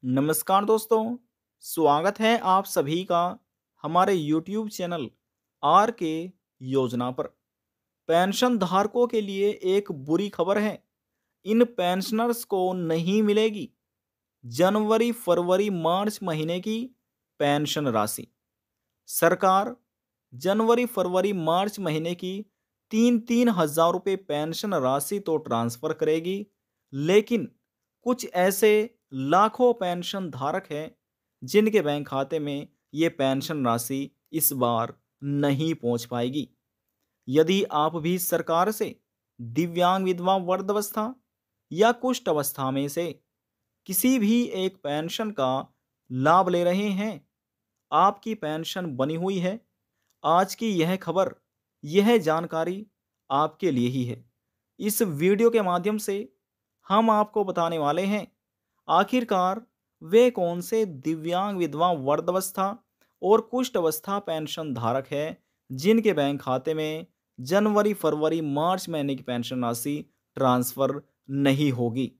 नमस्कार दोस्तों, स्वागत है आप सभी का हमारे YouTube चैनल आर के योजना पर। पेंशन धारकों के लिए एक बुरी खबर है। इन पेंशनर्स को नहीं मिलेगी जनवरी, फरवरी, मार्च महीने की पेंशन राशि। सरकार जनवरी, फरवरी, मार्च महीने की तीन तीन हजार रुपये पेंशन राशि तो ट्रांसफर करेगी, लेकिन कुछ ऐसे लाखों पेंशन धारक हैं जिनके बैंक खाते में ये पेंशन राशि इस बार नहीं पहुंच पाएगी। यदि आप भी सरकार से दिव्यांग, विधवा, वृद्धावस्था या कुष्ठ अवस्था में से किसी भी एक पेंशन का लाभ ले रहे हैं, आपकी पेंशन बनी हुई है, आज की यह खबर, यह जानकारी आपके लिए ही है। इस वीडियो के माध्यम से हम आपको बताने वाले हैं आखिरकार वे कौन से दिव्यांग, विधवा, वृद्धावस्था और कुष्ठ अवस्था पेंशन धारक है जिनके बैंक खाते में जनवरी, फरवरी, मार्च महीने की पेंशन राशि ट्रांसफर नहीं होगी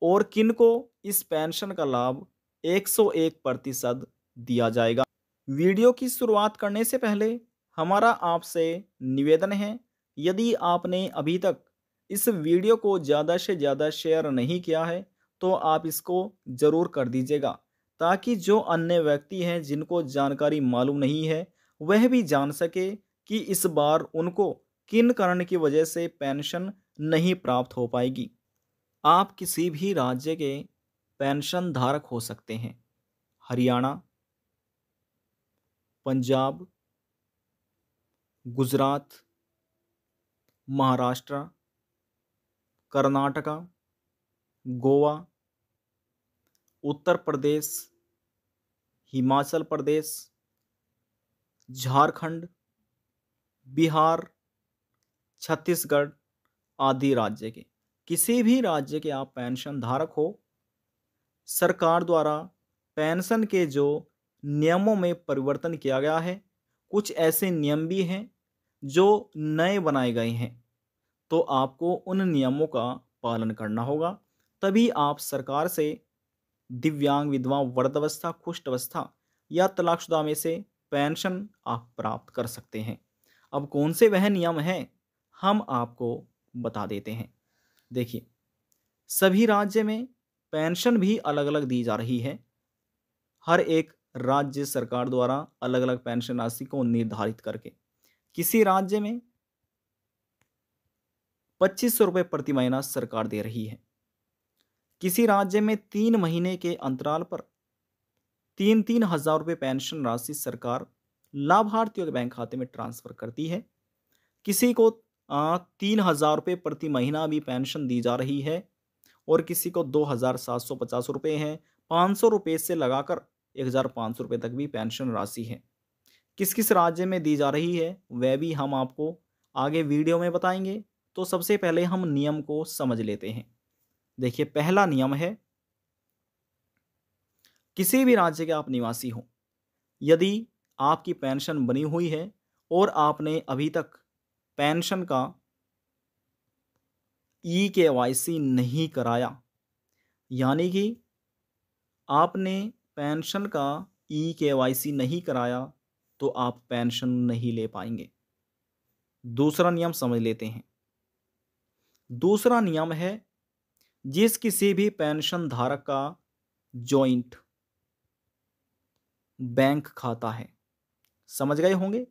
और किनको इस पेंशन का लाभ 101% दिया जाएगा। वीडियो की शुरुआत करने से पहले हमारा आपसे निवेदन है, यदि आपने अभी तक इस वीडियो को ज़्यादा से ज़्यादा शेयर नहीं किया है तो आप इसको ज़रूर कर दीजिएगा, ताकि जो अन्य व्यक्ति हैं जिनको जानकारी मालूम नहीं है वह भी जान सके कि इस बार उनको किन कारण की वजह से पेंशन नहीं प्राप्त हो पाएगी। आप किसी भी राज्य के पेंशन धारक हो सकते हैं। हरियाणा, पंजाब, गुजरात, महाराष्ट्र, कर्नाटका, गोवा, उत्तर प्रदेश, हिमाचल प्रदेश, झारखंड, बिहार, छत्तीसगढ़ आदि राज्य के किसी भी राज्य के आप पेंशन धारक हो, सरकार द्वारा पेंशन के जो नियमों में परिवर्तन किया गया है, कुछ ऐसे नियम भी हैं जो नए बनाए गए हैं, तो आपको उन नियमों का पालन करना होगा, तभी आप सरकार से दिव्यांग, विधवा, वृद्धावस्था, कुष्ठ अवस्था या तलाकशुदा में से पेंशन आप प्राप्त कर सकते हैं। अब कौन से वह नियम हैं, हम आपको बता देते हैं। देखिए, सभी राज्य में पेंशन भी अलग अलग दी जा रही है। हर एक राज्य सरकार द्वारा अलग अलग पेंशन राशि को निर्धारित करके, किसी राज्य में 2500 रुपये प्रति महीना सरकार दे रही है, किसी राज्य में 3 महीने के अंतराल पर 3-3 हजार रुपये पेंशन राशि सरकार लाभार्थियों के बैंक खाते में ट्रांसफर करती है। किसी को 3 हजार रुपये प्रति महीना भी पेंशन दी जा रही है और किसी को 2750 रुपये हैं। 500 रुपये से लगाकर 1500 रुपये तक भी पेंशन राशि है। किस किस राज्य में दी जा रही है वह भी हम आपको आगे वीडियो में बताएंगे। तो सबसे पहले हम नियम को समझ लेते हैं। देखिए, पहला नियम है, किसी भी राज्य के आप निवासी हो, यदि आपकी पेंशन बनी हुई है और आपने अभी तक पेंशन का ई-केवाईसी नहीं कराया, यानी कि आपने पेंशन का ई-केवाईसी नहीं कराया, तो आप पेंशन नहीं ले पाएंगे। दूसरा नियम समझ लेते हैं। दूसरा नियम है, जिस किसी भी पेंशन धारक का जॉइंट बैंक खाता है, समझ गए होंगे,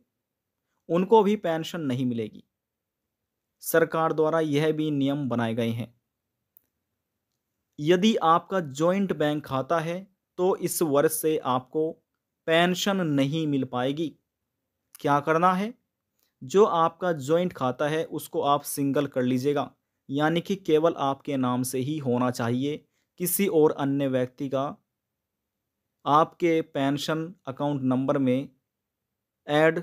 उनको भी पेंशन नहीं मिलेगी। सरकार द्वारा यह भी नियम बनाए गए हैं। यदि आपका जॉइंट बैंक खाता है तो इस वर्ष से आपको पेंशन नहीं मिल पाएगी। क्या करना है, जो आपका जॉइंट खाता है उसको आप सिंगल कर लीजिएगा, यानी कि केवल आपके नाम से ही होना चाहिए, किसी और अन्य व्यक्ति का आपके पेंशन अकाउंट नंबर में ऐड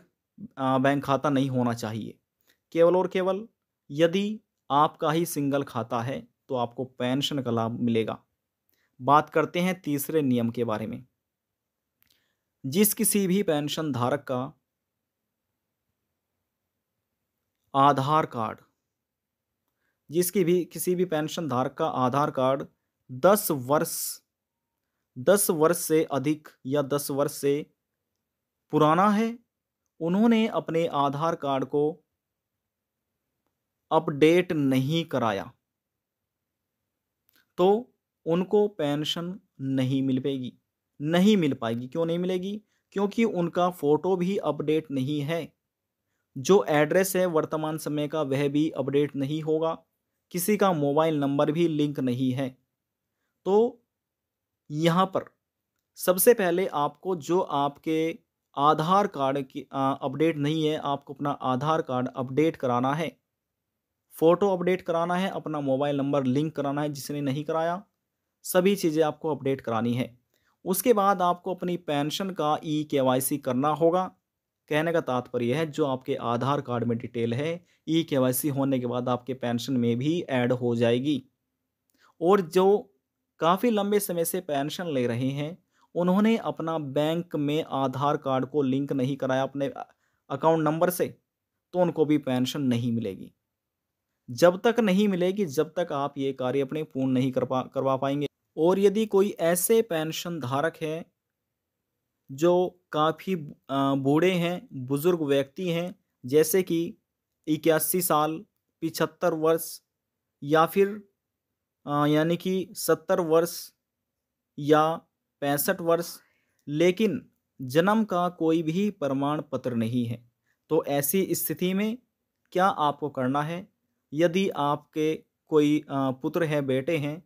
बैंक खाता नहीं होना चाहिए। केवल और केवल यदि आपका ही सिंगल खाता है तो आपको पेंशन का लाभ मिलेगा। बात करते हैं तीसरे नियम के बारे में। जिस किसी भी पेंशन धारक का आधार कार्ड, जिसकी भी किसी भी पेंशन धारक का आधार कार्ड 10 वर्ष 10 वर्ष से अधिक या 10 वर्ष से पुराना है, उन्होंने अपने आधार कार्ड को अपडेट नहीं कराया, तो उनको पेंशन नहीं मिल पाएगी। नहीं मिल पाएगी, क्यों नहीं मिलेगी? क्योंकि उनका फ़ोटो भी अपडेट नहीं है। जो एड्रेस है वर्तमान समय का वह भी अपडेट नहीं होगा, किसी का मोबाइल नंबर भी लिंक नहीं है। तो यहाँ पर सबसे पहले आपको जो आपके आधार कार्ड की अपडेट नहीं है, आपको अपना आधार कार्ड अपडेट कराना है, फ़ोटो अपडेट कराना है, अपना मोबाइल नंबर लिंक कराना है जिसने नहीं कराया, सभी चीज़ें आपको अपडेट करानी है। उसके बाद आपको अपनी पेंशन का ई-केवाईसी करना होगा। कहने का तात्पर्य है जो आपके आधार कार्ड में डिटेल है, ई-केवाईसी होने के बाद आपके पेंशन में भी ऐड हो जाएगी। और जो काफ़ी लंबे समय से पेंशन ले रहे हैं, उन्होंने अपना बैंक में आधार कार्ड को लिंक नहीं कराया अपने अकाउंट नंबर से, तो उनको भी पेंशन नहीं मिलेगी। जब तक नहीं मिलेगी, जब तक आप ये कार्य अपने पूर्ण नहीं करवा पाएँगे। और यदि कोई ऐसे पेंशन धारक हैं, जो काफ़ी बूढ़े हैं, बुज़ुर्ग व्यक्ति हैं, जैसे कि 81 साल, 75 वर्ष या फिर यानी कि 70 वर्ष या 65 वर्ष, लेकिन जन्म का कोई भी प्रमाण पत्र नहीं है। तो ऐसी स्थिति में क्या आपको करना है? यदि आपके कोई पुत्र है, बेटे हैं,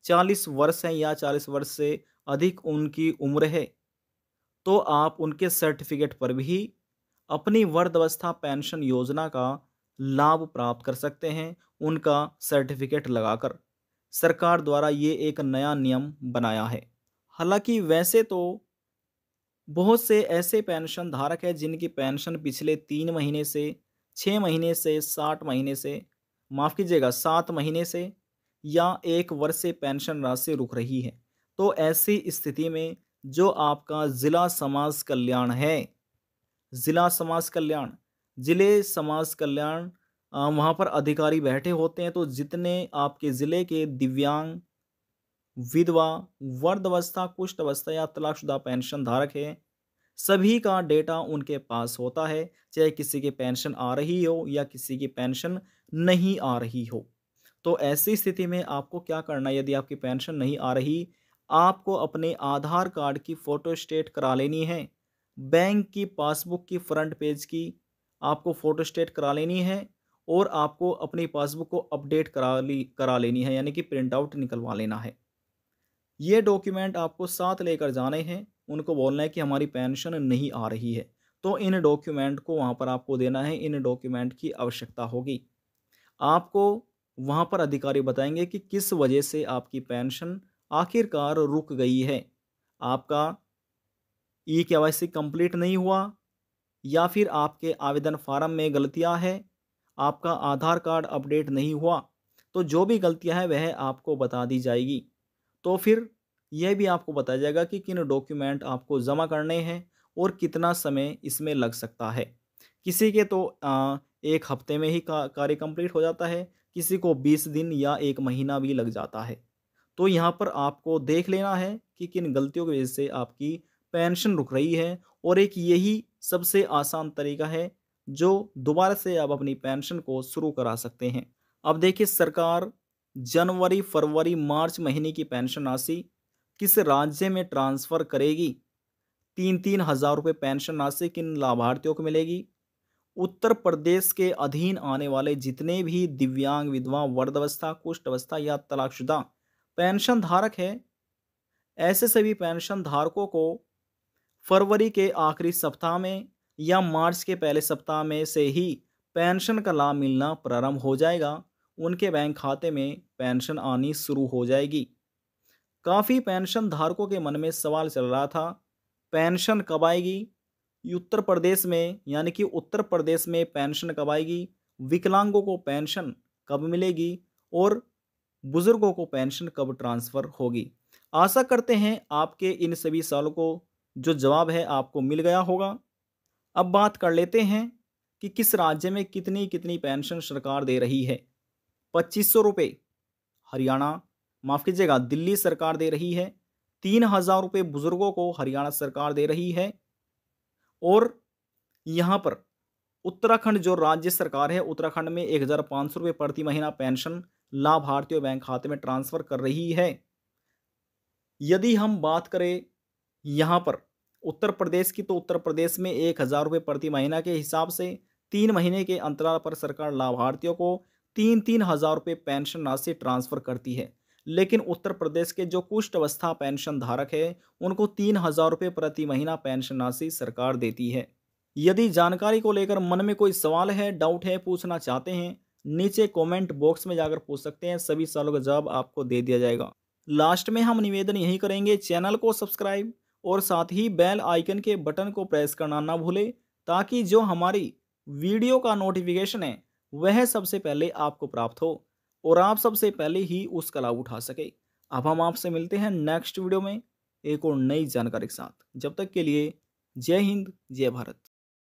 40 वर्ष हैं या 40 वर्ष से अधिक उनकी उम्र है, तो आप उनके सर्टिफ़िकेट पर भी अपनी वृद्धावस्था पेंशन योजना का लाभ प्राप्त कर सकते हैं, उनका सर्टिफ़िकेट लगाकर। सरकार द्वारा ये एक नया नियम बनाया है। हालाँकि वैसे तो बहुत से ऐसे पेंशन धारक हैं जिनकी पेंशन पिछले 3 महीने से, 6 महीने से, 60 महीने से, माफ़ कीजिएगा 7 महीने से या 1 वर्ष से पेंशन राशि रुक रही है। तो ऐसी स्थिति में जो आपका ज़िला समाज कल्याण है, ज़िला समाज कल्याण, ज़िले समाज कल्याण वहाँ पर अधिकारी बैठे होते हैं, तो जितने आपके ज़िले के दिव्यांग, विधवा, वृद्धावस्था, कुष्ठ अवस्था या तलाकशुदा पेंशन धारक है, सभी का डेटा उनके पास होता है, चाहे किसी की पेंशन आ रही हो या किसी की पेंशन नहीं आ रही हो। तो ऐसी स्थिति में आपको क्या करना है? यदि आपकी पेंशन नहीं आ रही, आपको अपने आधार कार्ड की फ़ोटोस्टेट करा लेनी है। बैंक की पासबुक की फ्रंट पेज की आपको फ़ोटोस्टेट करा लेनी है और आपको अपनी पासबुक को अपडेट करा लेनी है, यानी कि प्रिंट आउट निकलवा लेना है। ये डॉक्यूमेंट आपको साथ लेकर जाने हैं, उनको बोलना है कि हमारी पेंशन नहीं आ रही है। तो इन डॉक्यूमेंट को वहाँ पर आपको देना है, इन डॉक्यूमेंट की आवश्यकता होगी। आपको वहाँ पर अधिकारी बताएँगे कि किस वजह से आपकी पेंशन आखिरकार रुक गई है। आपका ई-केवाईसी कंप्लीट नहीं हुआ या फिर आपके आवेदन फ़ॉर्म में गलतियाँ हैं, आपका आधार कार्ड अपडेट नहीं हुआ, तो जो भी गलतियाँ हैं वह आपको बता दी जाएगी। तो फिर यह भी आपको बताया जाएगा कि किन डॉक्यूमेंट आपको जमा करने हैं और कितना समय इसमें लग सकता है। किसी के तो 1 हफ्ते में ही कार्य कंप्लीट हो जाता है, किसी को 20 दिन या 1 महीना भी लग जाता है। तो यहाँ पर आपको देख लेना है कि किन गलतियों की वजह से आपकी पेंशन रुक रही है, और एक यही सबसे आसान तरीका है जो दोबारा से आप अपनी पेंशन को शुरू करा सकते हैं। अब देखिए, सरकार जनवरी, फरवरी, मार्च महीने की पेंशन राशि किस राज्य में ट्रांसफ़र करेगी? 3-3 हज़ार रुपये पेंशन राशि किन लाभार्थियों को मिलेगी? उत्तर प्रदेश के अधीन आने वाले जितने भी दिव्यांग, विधवा, वृद्धावस्था, कुष्ठ अवस्था या तलाकशुदा पेंशन धारक हैं, ऐसे सभी पेंशन धारकों को फरवरी के आखिरी सप्ताह में या मार्च के पहले सप्ताह में से ही पेंशन का लाभ मिलना प्रारंभ हो जाएगा। उनके बैंक खाते में पेंशन आनी शुरू हो जाएगी। काफ़ी पेंशन धारकों के मन में सवाल चल रहा था, पेंशन कब आएगी? उत्तर प्रदेश में, यानी कि उत्तर प्रदेश में पेंशन कब आएगी? विकलांगों को पेंशन कब मिलेगी? और बुजुर्गों को पेंशन कब ट्रांसफ़र होगी? आशा करते हैं आपके इन सभी सवालों को जो जवाब है आपको मिल गया होगा। अब बात कर लेते हैं कि किस राज्य में कितनी कितनी पेंशन सरकार दे रही है। 2500 रुपये हरियाणा, माफ़ कीजिएगा दिल्ली सरकार दे रही है। 3,000 रुपये बुजुर्गों को हरियाणा सरकार दे रही है। और यहाँ पर उत्तराखंड जो राज्य सरकार है, उत्तराखंड में 1,500 रुपये प्रति महीना पेंशन लाभार्थियों बैंक खाते में ट्रांसफर कर रही है। यदि हम बात करें यहाँ पर उत्तर प्रदेश की, तो उत्तर प्रदेश में 1,000 रुपये प्रति महीना के हिसाब से 3 महीने के अंतराल पर सरकार लाभार्थियों को 3,000 रुपये पेंशन राशि ट्रांसफर करती है। लेकिन उत्तर प्रदेश के जो कुष्ठ अवस्था पेंशन धारक है, उनको 3,000 रुपये प्रति महीना पेंशन राशि सरकार देती है। यदि जानकारी को लेकर मन में कोई सवाल है, डाउट है, पूछना चाहते हैं, नीचे कमेंट बॉक्स में जाकर पूछ सकते हैं। सभी सवालों का जवाब आपको दे दिया जाएगा। लास्ट में हम निवेदन यही करेंगे, चैनल को सब्सक्राइब और साथ ही बेल आइकन के बटन को प्रेस करना ना भूलें, ताकि जो हमारी वीडियो का नोटिफिकेशन है वह सबसे पहले आपको प्राप्त हो और आप सबसे पहले ही उसका लाभ उठा सके। अब हम आपसे मिलते हैं नेक्स्ट वीडियो में एक और नई जानकारी के साथ। जब तक के लिए जय हिंद, जय भारत।